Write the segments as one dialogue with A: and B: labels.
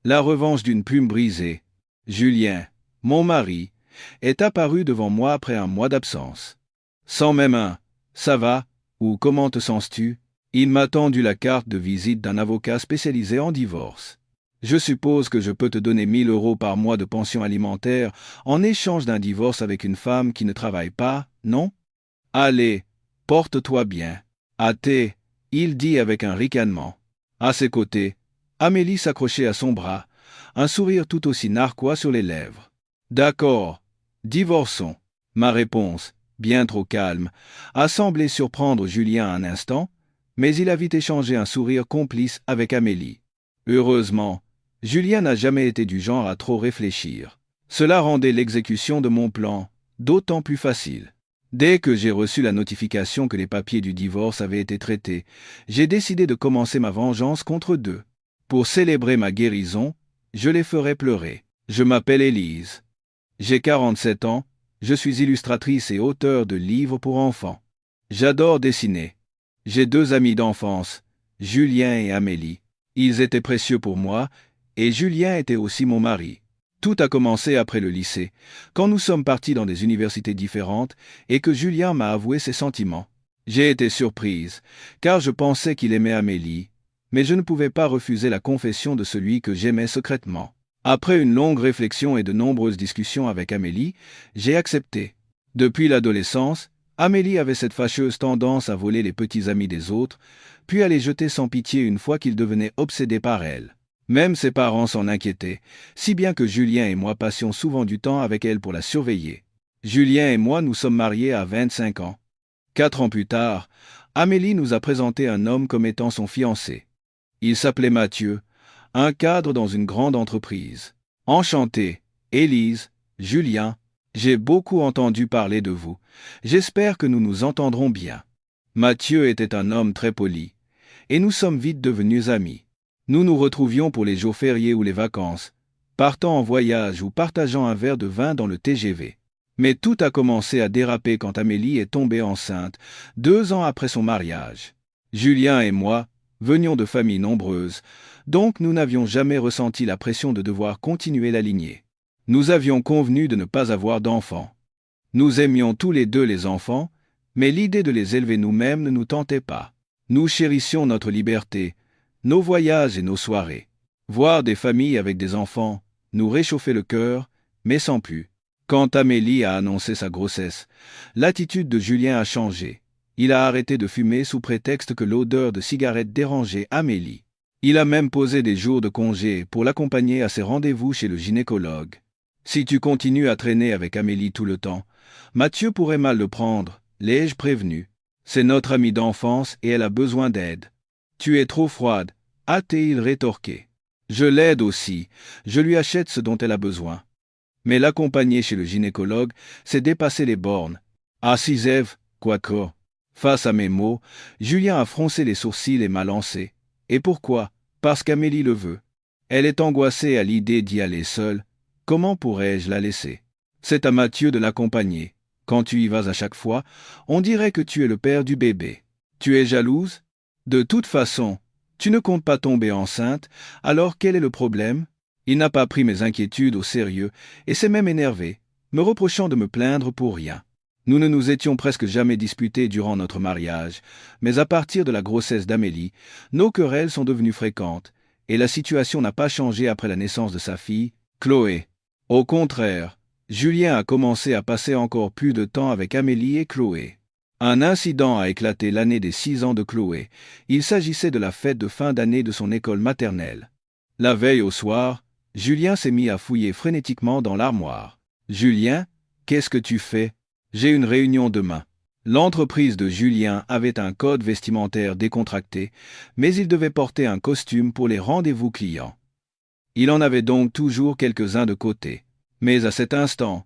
A: La revanche d'une plume brisée. Julien, mon mari, est apparu devant moi après un mois d'absence. Sans même un « ça va » ou « comment te sens-tu », il m'a tendu la carte de visite d'un avocat spécialisé en divorce. Je suppose que je peux te donner 1 000 € par mois de pension alimentaire en échange d'un divorce avec une femme qui ne travaille pas, non? Allez, porte-toi bien. Athée, il dit avec un ricanement. À ses côtés, Amélie s'accrochait à son bras, un sourire tout aussi narquois sur les lèvres. D'accord, divorçons. Ma réponse, bien trop calme, a semblé surprendre Julien un instant, mais il a vite échangé un sourire complice avec Amélie. Heureusement, Julien n'a jamais été du genre à trop réfléchir. Cela rendait l'exécution de mon plan d'autant plus facile. Dès que j'ai reçu la notification que les papiers du divorce avaient été traités, j'ai décidé de commencer ma vengeance contre deux. Pour célébrer ma guérison, je les ferai pleurer. Je m'appelle Élise. J'ai 47 ans, je suis illustratrice et auteure de livres pour enfants. J'adore dessiner. J'ai 2 amis d'enfance, Julien et Amélie. Ils étaient précieux pour moi, et Julien était aussi mon mari. Tout a commencé après le lycée, quand nous sommes partis dans des universités différentes et que Julien m'a avoué ses sentiments. J'ai été surprise, car je pensais qu'il aimait Amélie, mais je ne pouvais pas refuser la confession de celui que j'aimais secrètement. Après une longue réflexion et de nombreuses discussions avec Amélie, j'ai accepté. Depuis l'adolescence, Amélie avait cette fâcheuse tendance à voler les petits amis des autres, puis à les jeter sans pitié une fois qu'ils devenaient obsédés par elle. Même ses parents s'en inquiétaient, si bien que Julien et moi passions souvent du temps avec elle pour la surveiller. Julien et moi nous sommes mariés à 25 ans. 4 ans plus tard, Amélie nous a présenté un homme comme étant son fiancé. Il s'appelait Mathieu, un cadre dans une grande entreprise. Enchanté, Élise, Julien, j'ai beaucoup entendu parler de vous. J'espère que nous nous entendrons bien. Mathieu était un homme très poli, et nous sommes vite devenus amis. Nous nous retrouvions pour les jours fériés ou les vacances, partant en voyage ou partageant un verre de vin dans le TGV. Mais tout a commencé à déraper quand Amélie est tombée enceinte, 2 ans après son mariage. Julien et moi venions de familles nombreuses, donc nous n'avions jamais ressenti la pression de devoir continuer la lignée. Nous avions convenu de ne pas avoir d'enfants. Nous aimions tous les deux les enfants, mais l'idée de les élever nous-mêmes ne nous tentait pas. Nous chérissions notre liberté, nos voyages et nos soirées. Voir des familles avec des enfants nous réchauffait le cœur, mais sans plus. Quand Amélie a annoncé sa grossesse, l'attitude de Julien a changé. Il a arrêté de fumer sous prétexte que l'odeur de cigarette dérangeait Amélie. Il a même posé des jours de congé pour l'accompagner à ses rendez-vous chez le gynécologue. Si tu continues à traîner avec Amélie tout le temps, Mathieu pourrait mal le prendre, l'ai-je prévenu. C'est notre amie d'enfance et elle a besoin d'aide. Tu es trop froide, a-t-il rétorqué. Je l'aide aussi, je lui achète ce dont elle a besoin. Mais l'accompagner chez le gynécologue, c'est dépasser les bornes. Ah si Ève, quoique. Face à mes mots, Julien a froncé les sourcils et m'a lancé. Et pourquoi? Parce qu'Amélie le veut. Elle est angoissée à l'idée d'y aller seule. Comment pourrais-je la laisser? C'est à Mathieu de l'accompagner. Quand tu y vas à chaque fois, on dirait que tu es le père du bébé. Tu es jalouse? De toute façon, tu ne comptes pas tomber enceinte, alors quel est le problème? Il n'a pas pris mes inquiétudes au sérieux et s'est même énervé, me reprochant de me plaindre pour rien. Nous ne nous étions presque jamais disputés durant notre mariage, mais à partir de la grossesse d'Amélie, nos querelles sont devenues fréquentes, et la situation n'a pas changé après la naissance de sa fille, Chloé. Au contraire, Julien a commencé à passer encore plus de temps avec Amélie et Chloé. Un incident a éclaté l'année des 6 ans de Chloé. Il s'agissait de la fête de fin d'année de son école maternelle. La veille au soir, Julien s'est mis à fouiller frénétiquement dans l'armoire. « Julien, qu'est-ce que tu fais? J'ai une réunion demain. » L'entreprise de Julien avait un code vestimentaire décontracté, mais il devait porter un costume pour les rendez-vous clients. Il en avait donc toujours quelques-uns de côté. Mais à cet instant,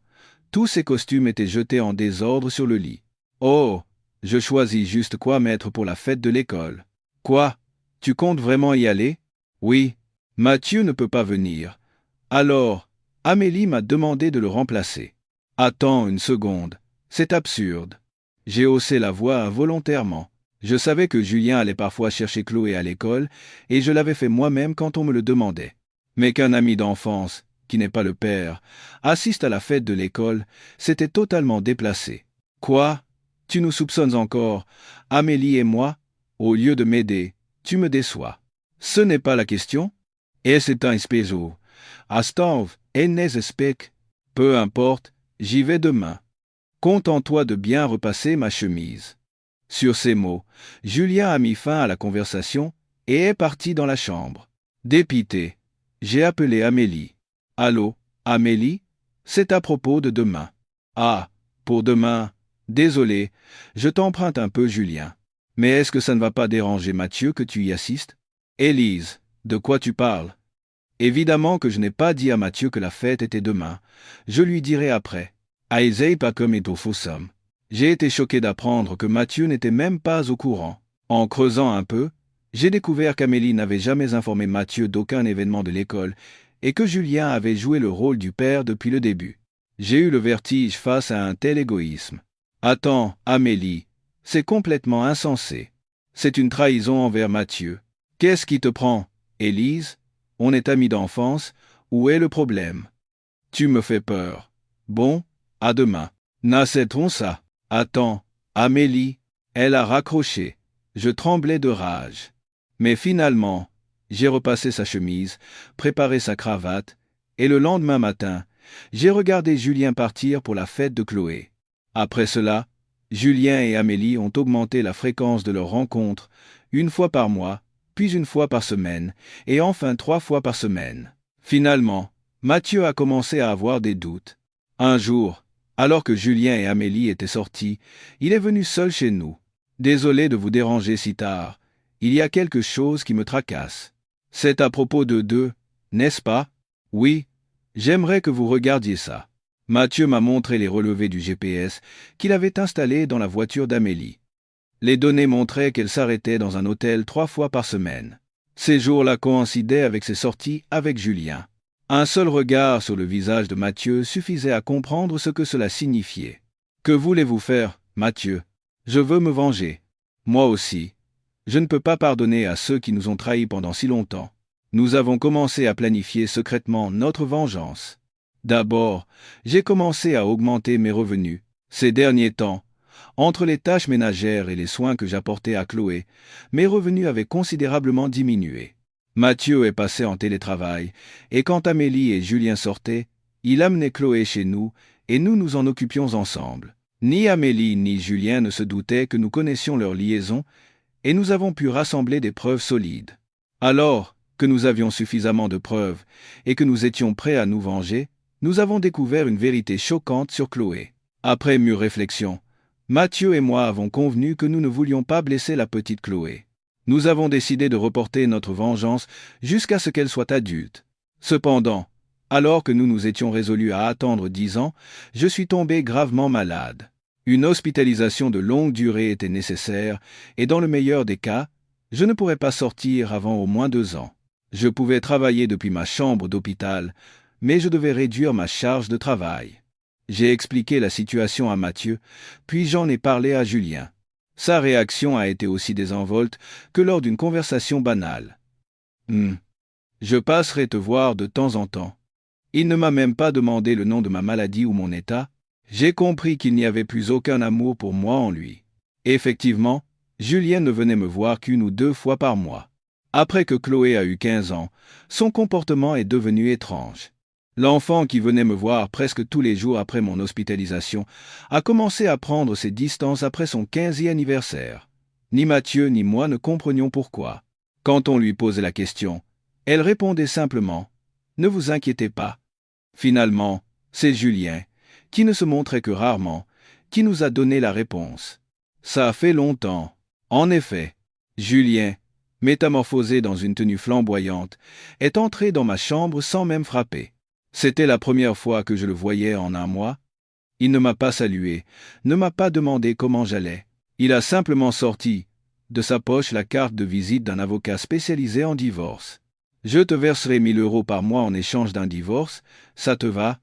A: tous ces costumes étaient jetés en désordre sur le lit. « Oh, je choisis juste quoi mettre pour la fête de l'école. »« Quoi? Tu comptes vraiment y aller? »« Oui. Mathieu ne peut pas venir. Alors, Amélie m'a demandé de le remplacer. »« Attends une seconde. C'est absurde. » J'ai haussé la voix involontairement. Je savais que Julien allait parfois chercher Chloé à l'école, et je l'avais fait moi-même quand on me le demandait. Mais qu'un ami d'enfance, qui n'est pas le père, assiste à la fête de l'école, c'était totalement déplacé. Quoi? Tu nous soupçonnes encore, Amélie et moi? Au lieu de m'aider, tu me déçois. Ce n'est pas la question. Et c'est un espézo. Astov, et n'est-ce. Peu importe, j'y vais demain. Contente-toi de bien repasser ma chemise. Sur ces mots, Julien a mis fin à la conversation et est parti dans la chambre. Dépité, j'ai appelé Amélie. Allô, Amélie? C'est à propos de demain. Ah, pour demain. Désolé, je t'emprunte un peu, Julien. Mais est-ce que ça ne va pas déranger Mathieu que tu y assistes? Élise, de quoi tu parles? Évidemment que je n'ai pas dit à Mathieu que la fête était demain. Je lui dirai après. Aisei pas comme est au fossum. J'ai été choqué d'apprendre que Mathieu n'était même pas au courant. En creusant un peu, j'ai découvert qu'Amélie n'avait jamais informé Mathieu d'aucun événement de l'école et que Julien avait joué le rôle du père depuis le début. J'ai eu le vertige face à un tel égoïsme. Attends, Amélie, c'est complètement insensé. C'est une trahison envers Mathieu. Qu'est-ce qui te prend, Élise? On est amis d'enfance, où est le problème? Tu me fais peur. Bon, à demain. N'acceptons ça. Attends, Amélie, elle a raccroché. Je tremblais de rage. Mais finalement, j'ai repassé sa chemise, préparé sa cravate, et le lendemain matin, j'ai regardé Julien partir pour la fête de Chloé. Après cela, Julien et Amélie ont augmenté la fréquence de leurs rencontres, une fois par mois, puis une fois par semaine, et enfin 3 fois par semaine. Finalement, Mathieu a commencé à avoir des doutes. Un jour, alors que Julien et Amélie étaient sortis, il est venu seul chez nous. Désolé de vous déranger si tard. Il y a quelque chose qui me tracasse. C'est à propos de deux, n'est-ce pas? Oui. J'aimerais que vous regardiez ça. Mathieu m'a montré les relevés du GPS qu'il avait installés dans la voiture d'Amélie. Les données montraient qu'elle s'arrêtait dans un hôtel 3 fois par semaine. Ces jours-là coïncidaient avec ses sorties avec Julien. Un seul regard sur le visage de Mathieu suffisait à comprendre ce que cela signifiait. Que voulez-vous faire, Mathieu? Je veux me venger. Moi aussi. Je ne peux pas pardonner à ceux qui nous ont trahis pendant si longtemps. Nous avons commencé à planifier secrètement notre vengeance. D'abord, j'ai commencé à augmenter mes revenus. Ces derniers temps, entre les tâches ménagères et les soins que j'apportais à Chloé, mes revenus avaient considérablement diminué. Mathieu est passé en télétravail, et quand Amélie et Julien sortaient, il amenait Chloé chez nous, et nous nous en occupions ensemble. Ni Amélie ni Julien ne se doutaient que nous connaissions leur liaison, et nous avons pu rassembler des preuves solides. Alors que nous avions suffisamment de preuves, et que nous étions prêts à nous venger, nous avons découvert une vérité choquante sur Chloé. Après mûre réflexion, Mathieu et moi avons convenu que nous ne voulions pas blesser la petite Chloé. Nous avons décidé de reporter notre vengeance jusqu'à ce qu'elle soit adulte. Cependant, alors que nous nous étions résolus à attendre 10 ans, je suis tombé gravement malade. Une hospitalisation de longue durée était nécessaire, et dans le meilleur des cas, je ne pourrais pas sortir avant au moins 2 ans. Je pouvais travailler depuis ma chambre d'hôpital, mais je devais réduire ma charge de travail. J'ai expliqué la situation à Mathieu, puis j'en ai parlé à Julien. Sa réaction a été aussi désinvolte que lors d'une conversation banale. Je passerai te voir de temps en temps. Il ne m'a même pas demandé le nom de ma maladie ou mon état. J'ai compris qu'il n'y avait plus aucun amour pour moi en lui. Effectivement, Julien ne venait me voir qu'1 ou 2 fois par mois. Après que Chloé a eu 15 ans, son comportement est devenu étrange. L'enfant qui venait me voir presque tous les jours après mon hospitalisation a commencé à prendre ses distances après son 15e anniversaire. Ni Mathieu ni moi ne comprenions pourquoi. Quand on lui posait la question, elle répondait simplement « Ne vous inquiétez pas ». Finalement, c'est Julien, qui ne se montrait que rarement, qui nous a donné la réponse. Ça a fait longtemps. En effet, Julien, métamorphosé dans une tenue flamboyante, est entré dans ma chambre sans même frapper. C'était la première fois que je le voyais en un mois. Il ne m'a pas salué, ne m'a pas demandé comment j'allais. Il a simplement sorti de sa poche la carte de visite d'un avocat spécialisé en divorce. « Je te verserai 1 000 € par mois en échange d'un divorce, ça te va?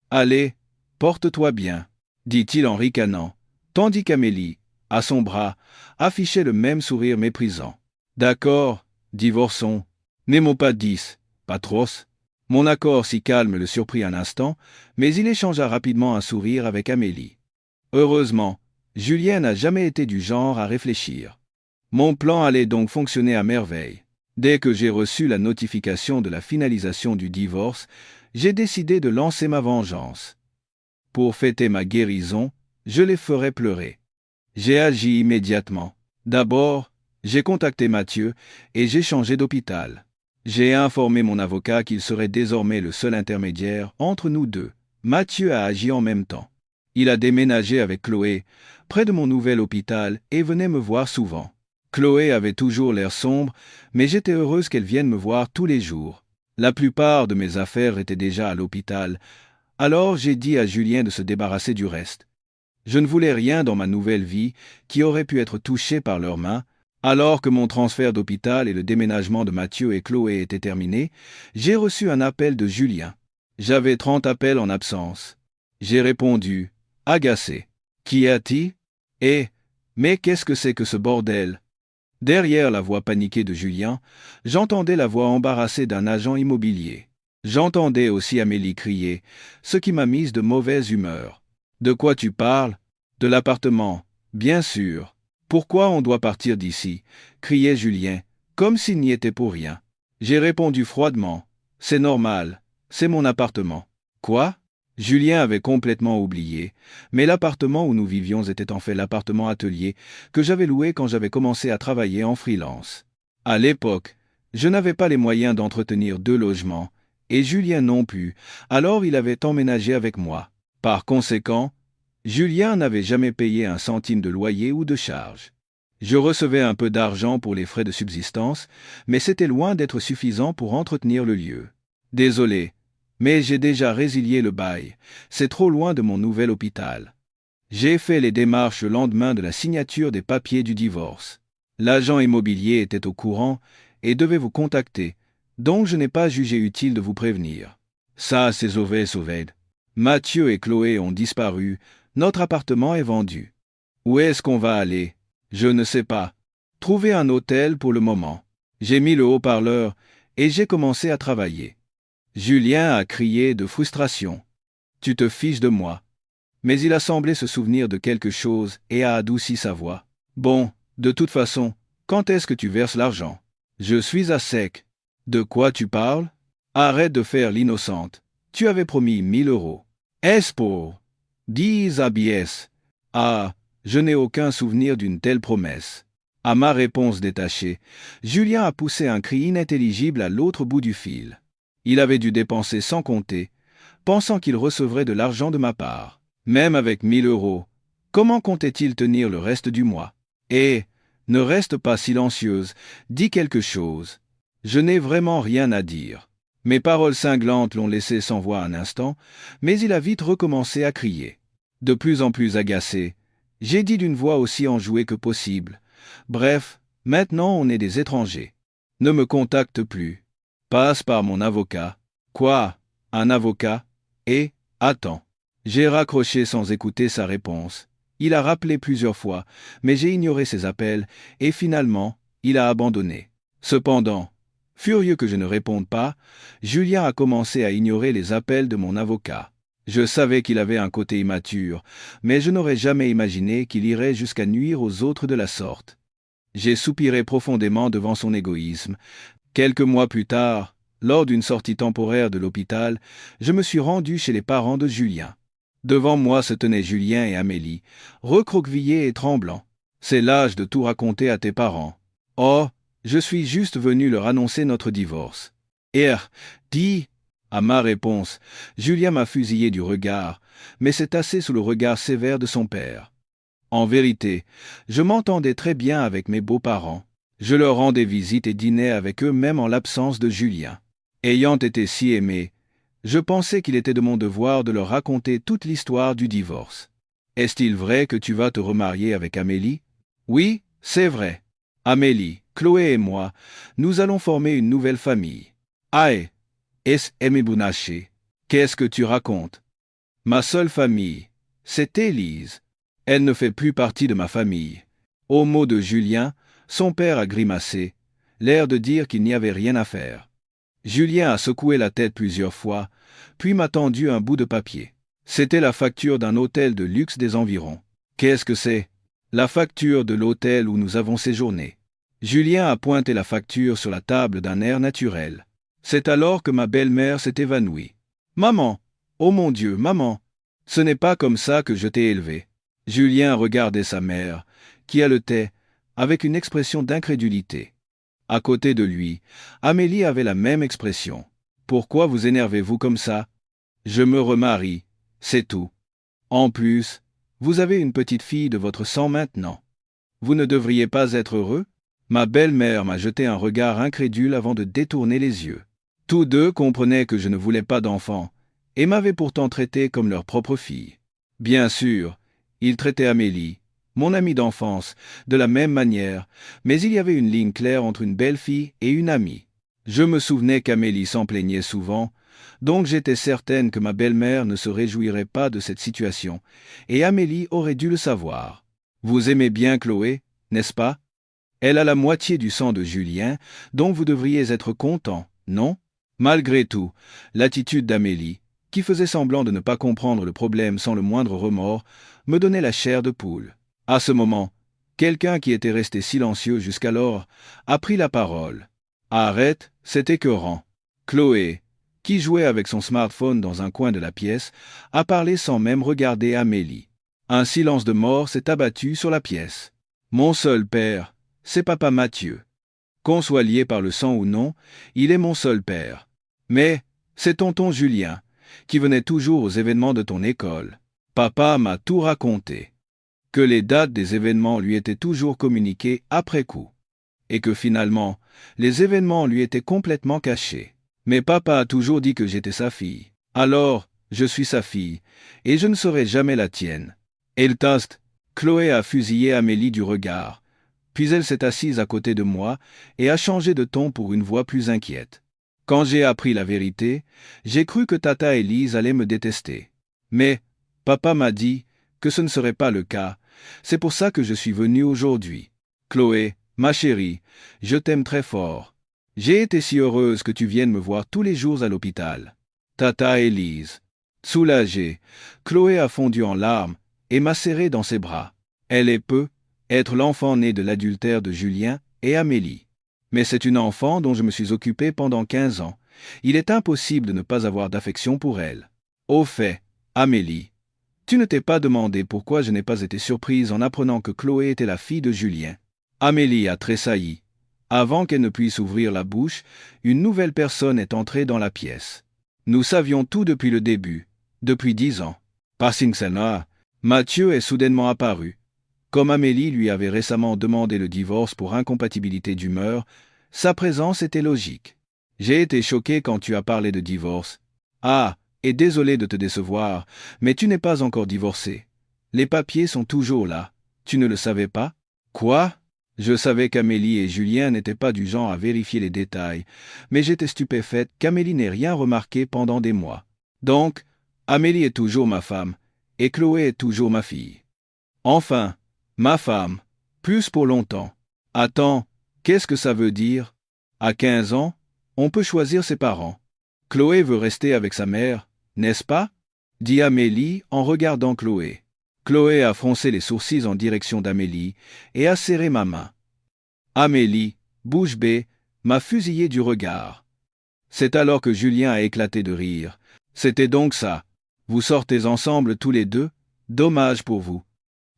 A: Allez, porte-toi bien, » dit-il en ricanant, tandis qu'Amélie, à son bras, affichait le même sourire méprisant. « D'accord, divorçons. N'aimons pas 10, pas trop. Mon accord si calme le surprit un instant, mais il échangea rapidement un sourire avec Amélie. Heureusement, Julien n'a jamais été du genre à réfléchir. Mon plan allait donc fonctionner à merveille. Dès que j'ai reçu la notification de la finalisation du divorce, j'ai décidé de lancer ma vengeance. Pour fêter ma guérison, je les ferai pleurer. J'ai agi immédiatement. D'abord, j'ai contacté Mathieu et j'ai changé d'hôpital. J'ai informé mon avocat qu'il serait désormais le seul intermédiaire entre nous deux. Mathieu a agi en même temps. Il a déménagé avec Chloé, près de mon nouvel hôpital, et venait me voir souvent. Chloé avait toujours l'air sombre, mais j'étais heureuse qu'elle vienne me voir tous les jours. La plupart de mes affaires étaient déjà à l'hôpital, alors j'ai dit à Julien de se débarrasser du reste. Je ne voulais rien dans ma nouvelle vie qui aurait pu être touché par leurs mains. Alors que mon transfert d'hôpital et le déménagement de Mathieu et Chloé étaient terminés, j'ai reçu un appel de Julien. J'avais 30 appels en absence. J'ai répondu, agacé. Qui a-t-il ? Mais qu'est-ce que c'est que ce bordel ? Derrière la voix paniquée de Julien, j'entendais la voix embarrassée d'un agent immobilier. J'entendais aussi Amélie crier, ce qui m'a mise de mauvaise humeur. De quoi tu parles ? De l'appartement, bien sûr. Pourquoi on doit partir d'ici ? Criait Julien, comme s'il n'y était pour rien. J'ai répondu froidement, c'est normal, c'est mon appartement. Quoi ? Julien avait complètement oublié, mais l'appartement où nous vivions était en fait l'appartement atelier que j'avais loué quand j'avais commencé à travailler en freelance. À l'époque, je n'avais pas les moyens d'entretenir 2 logements, et Julien non plus, alors il avait emménagé avec moi. Par conséquent, Julien n'avait jamais payé un centime de loyer ou de charge. Je recevais un peu d'argent pour les frais de subsistance, mais c'était loin d'être suffisant pour entretenir le lieu. Désolé, mais j'ai déjà résilié le bail, c'est trop loin de mon nouvel hôpital. J'ai fait les démarches le lendemain de la signature des papiers du divorce. L'agent immobilier était au courant et devait vous contacter, donc je n'ai pas jugé utile de vous prévenir. Ça, c'est sauvé. Mathieu et Chloé ont disparu, notre appartement est vendu. Où est-ce qu'on va aller ? Je ne sais pas. Trouver un hôtel pour le moment. J'ai mis le haut-parleur et j'ai commencé à travailler. Julien a crié de frustration. Tu te fiches de moi. Mais il a semblé se souvenir de quelque chose et a adouci sa voix. Bon, de toute façon, quand est-ce que tu verses l'argent ? Je suis à sec. De quoi tu parles ? Arrête de faire l'innocente. Tu avais promis 1 000 euros. Est-ce pour 10 ABS ? Ah, je n'ai aucun souvenir d'une telle promesse. À ma réponse détachée, Julien a poussé un cri inintelligible à l'autre bout du fil. Il avait dû dépenser sans compter, pensant qu'il recevrait de l'argent de ma part. Même avec 1 000 euros, comment comptait-il tenir le reste du mois ? Ne reste pas silencieuse, dis quelque chose. Je n'ai vraiment rien à dire. Mes paroles cinglantes l'ont laissé sans voix un instant, mais il a vite recommencé à crier. De plus en plus agacé, j'ai dit d'une voix aussi enjouée que possible. Bref, maintenant on est des étrangers. Ne me contacte plus. Passe par mon avocat. Quoi ? Un avocat ? Attends. J'ai raccroché sans écouter sa réponse. Il a rappelé plusieurs fois, mais j'ai ignoré ses appels, et finalement, il a abandonné. Cependant, furieux que je ne réponde pas, Julien a commencé à ignorer les appels de mon avocat. Je savais qu'il avait un côté immature, mais je n'aurais jamais imaginé qu'il irait jusqu'à nuire aux autres de la sorte. J'ai soupiré profondément devant son égoïsme. Quelques mois plus tard, lors d'une sortie temporaire de l'hôpital, je me suis rendu chez les parents de Julien. Devant moi se tenaient Julien et Amélie, recroquevillés et tremblants. C'est l'âge de tout raconter à tes parents. Oh, je suis juste venu leur annoncer notre divorce. Dis. À ma réponse, Julien m'a fusillé du regard, mais s'est tassé sous le regard sévère de son père. En vérité, je m'entendais très bien avec mes beaux-parents. Je leur rendais visite et dînais avec eux même en l'absence de Julien. Ayant été si aimé, je pensais qu'il était de mon devoir de leur raconter toute l'histoire du divorce. Est-il vrai que tu vas te remarier avec Amélie ? Oui, c'est vrai. Amélie, Chloé et moi, nous allons former une nouvelle famille. Aïe, es Emebounaché, qu'est-ce que tu racontes ? Ma seule famille, c'est Élise. Elle ne fait plus partie de ma famille. Au mot de Julien, son père a grimacé, l'air de dire qu'il n'y avait rien à faire. Julien a secoué la tête plusieurs fois, puis m'a tendu un bout de papier. C'était la facture d'un hôtel de luxe des environs. Qu'est-ce que c'est? La facture de l'hôtel où nous avons séjourné. Julien a pointé la facture sur la table d'un air naturel. C'est alors que ma belle-mère s'est évanouie. Maman! Oh mon Dieu, maman! Ce n'est pas comme ça que je t'ai élevé. Julien regardait sa mère, qui haletait, avec une expression d'incrédulité. À côté de lui, Amélie avait la même expression. Pourquoi vous énervez-vous comme ça? Je me remarie, c'est tout. En plus, vous avez une petite fille de votre sang maintenant. Vous ne devriez pas être heureux? Ma belle-mère m'a jeté un regard incrédule avant de détourner les yeux. Tous deux comprenaient que je ne voulais pas d'enfant, et m'avaient pourtant traité comme leur propre fille. Bien sûr, ils traitaient Amélie, mon amie d'enfance, de la même manière, mais il y avait une ligne claire entre une belle-fille et une amie. Je me souvenais qu'Amélie s'en plaignait souvent, donc j'étais certaine que ma belle-mère ne se réjouirait pas de cette situation, et Amélie aurait dû le savoir. Vous aimez bien Chloé, n'est-ce pas? Elle a la moitié du sang de Julien, donc vous devriez être content, non? Malgré tout, l'attitude d'Amélie, qui faisait semblant de ne pas comprendre le problème sans le moindre remords, me donnait la chair de poule. À ce moment, quelqu'un qui était resté silencieux jusqu'alors a pris la parole. Arrête, c'est écœurant. Chloé, qui jouait avec son smartphone dans un coin de la pièce, a parlé sans même regarder Amélie. Un silence de mort s'est abattu sur la pièce. Mon seul père, c'est papa Mathieu. Qu'on soit lié par le sang ou non, il est mon seul père. Mais c'est tonton Julien, qui venait toujours aux événements de ton école. Papa m'a tout raconté. Que les dates des événements lui étaient toujours communiquées après coup. Et que finalement, les événements lui étaient complètement cachés. Mais papa a toujours dit que j'étais sa fille. Alors, je suis sa fille, et je ne serai jamais la tienne. Eltast, Chloé a fusillé Amélie du regard. Puis elle s'est assise à côté de moi et a changé de ton pour une voix plus inquiète. Quand j'ai appris la vérité, j'ai cru que Tata Élise allait me détester. Mais papa m'a dit que ce ne serait pas le cas. C'est pour ça que je suis venu aujourd'hui. Chloé, ma chérie, je t'aime très fort. J'ai été si heureuse que tu viennes me voir tous les jours à l'hôpital. Tata Élise. Soulagée, Chloé a fondu en larmes et m'a serré dans ses bras. Elle est peu être l'enfant né de l'adultère de Julien et Amélie. Mais c'est une enfant dont je me suis occupé pendant 15 ans. Il est impossible de ne pas avoir d'affection pour elle. Au fait, Amélie, tu ne t'es pas demandé pourquoi je n'ai pas été surprise en apprenant que Chloé était la fille de Julien. Amélie a tressailli. Avant qu'elle ne puisse ouvrir la bouche, une nouvelle personne est entrée dans la pièce. Nous savions tout depuis le début, depuis 10 ans. Passing Senna, Mathieu est soudainement apparu. Comme Amélie lui avait récemment demandé le divorce pour incompatibilité d'humeur, sa présence était logique. J'ai été choqué quand tu as parlé de divorce. Ah, et désolé de te décevoir, mais tu n'es pas encore divorcé. Les papiers sont toujours là. Tu ne le savais pas? Quoi? Je savais qu'Amélie et Julien n'étaient pas du genre à vérifier les détails, mais j'étais stupéfaite qu'Amélie n'ait rien remarqué pendant des mois. Donc, Amélie est toujours ma femme, et Chloé est toujours ma fille. Enfin, ma femme, plus pour longtemps. Attends, qu'est-ce que ça veut dire? À 15 ans, on peut choisir ses parents. Chloé veut rester avec sa mère, n'est-ce pas? Dit Amélie en regardant Chloé. Chloé a froncé les sourcils en direction d'Amélie et a serré ma main. Amélie, bouche bée, m'a fusillé du regard. C'est alors que Julien a éclaté de rire. C'était donc ça. Vous sortez ensemble tous les deux? Dommage pour vous.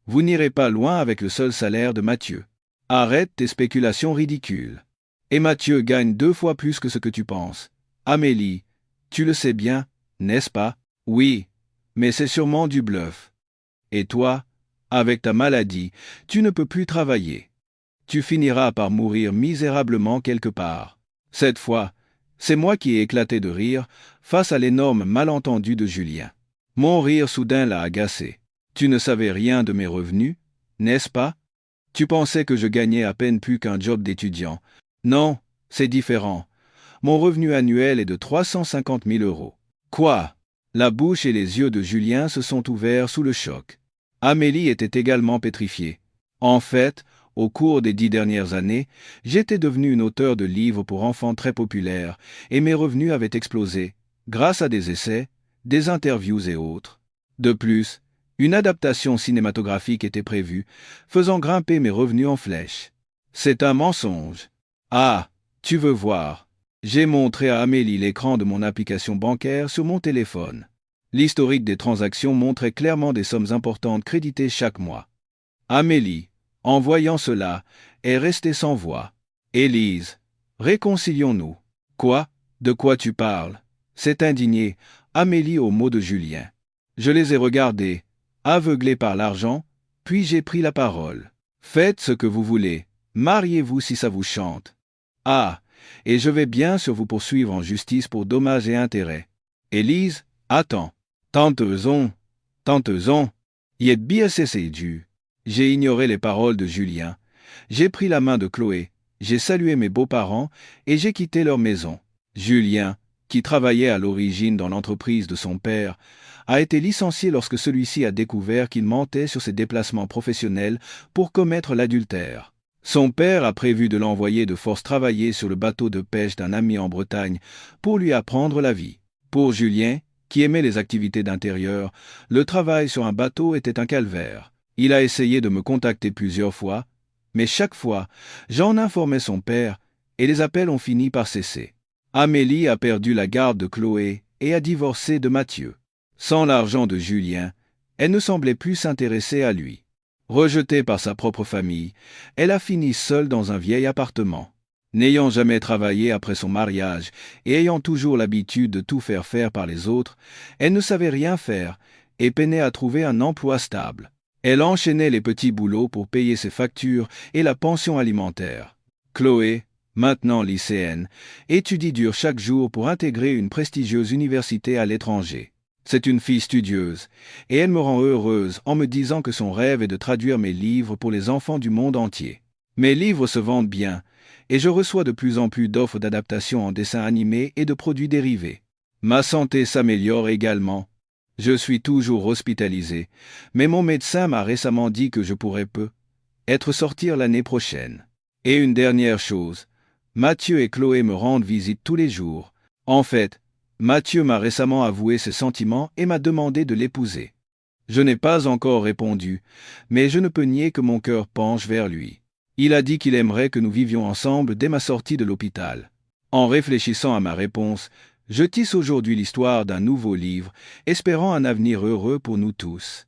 A: Vous n'irez pas loin avec le seul salaire de Mathieu. Arrête tes spéculations ridicules. Et Mathieu gagne 2 fois plus que ce que tu penses. Amélie, tu le sais bien, n'est-ce pas? Oui, mais c'est sûrement du bluff. Et toi, avec ta maladie, tu ne peux plus travailler. Tu finiras par mourir misérablement quelque part. Cette fois, c'est moi qui ai éclaté de rire face à l'énorme malentendu de Julien. Mon rire soudain l'a agacé. Tu ne savais rien de mes revenus, n'est-ce pas? Tu pensais que je gagnais à peine plus qu'un job d'étudiant. Non, c'est différent. Mon revenu annuel est de 350 000 euros. Quoi? La bouche et les yeux de Julien se sont ouverts sous le choc. Amélie était également pétrifiée. En fait, Au cours des 10 dernières années, j'étais devenu une auteure de livres pour enfants très populaire, et mes revenus avaient explosé, grâce à des essais, des interviews et autres. De plus, une adaptation cinématographique était prévue, faisant grimper mes revenus en flèche. C'est un mensonge. Ah, tu veux voir. J'ai montré à Amélie l'écran de mon application bancaire sur mon téléphone. L'historique des transactions montrait clairement des sommes importantes créditées chaque mois. Amélie, en voyant cela, est restée sans voix. Élise, réconcilions-nous. Quoi? De quoi tu parles? S'est indignée Amélie aux mots de Julien. Je les ai regardés, aveuglés par l'argent, puis j'ai pris la parole. Faites ce que vous voulez, mariez-vous si ça vous chante. Ah, et je vais bien sûr vous poursuivre en justice pour dommages et intérêts. Élise, attends. Tanteusons, y est bien cessé du. J'ai ignoré les paroles de Julien. J'ai pris la main de Chloé, j'ai salué mes beaux-parents et j'ai quitté leur maison. Julien, qui travaillait à l'origine dans l'entreprise de son père, a été licencié lorsque celui-ci a découvert qu'il mentait sur ses déplacements professionnels pour commettre l'adultère. Son père a prévu de l'envoyer de force travailler sur le bateau de pêche d'un ami en Bretagne pour lui apprendre la vie. Pour Julien, qui aimait les activités d'intérieur, le travail sur un bateau était un calvaire. Il a essayé de me contacter plusieurs fois, mais chaque fois, j'en informais son père et les appels ont fini par cesser. Amélie a perdu la garde de Chloé et a divorcé de Mathieu. Sans l'argent de Julien, elle ne semblait plus s'intéresser à lui. Rejetée par sa propre famille, elle a fini seule dans un vieil appartement. N'ayant jamais travaillé après son mariage et ayant toujours l'habitude de tout faire par les autres, elle ne savait rien faire et peinait à trouver un emploi stable. Elle enchaînait les petits boulots pour payer ses factures et la pension alimentaire. Chloé, maintenant lycéenne, étudie dur chaque jour pour intégrer une prestigieuse université à l'étranger. C'est une fille studieuse, et elle me rend heureuse en me disant que son rêve est de traduire mes livres pour les enfants du monde entier. Mes livres se vendent bien, et je reçois de plus en plus d'offres d'adaptation en dessin animé et de produits dérivés. Ma santé s'améliore également. Je suis toujours hospitalisé, mais mon médecin m'a récemment dit que je pourrais être sortir l'année prochaine. Et une dernière chose, Mathieu et Chloé me rendent visite tous les jours. En fait, Mathieu m'a récemment avoué ses sentiments et m'a demandé de l'épouser. Je n'ai pas encore répondu, mais je ne peux nier que mon cœur penche vers lui. Il a dit qu'il aimerait que nous vivions ensemble dès ma sortie de l'hôpital. En réfléchissant à ma réponse, je tisse aujourd'hui l'histoire d'un nouveau livre, espérant un avenir heureux pour nous tous.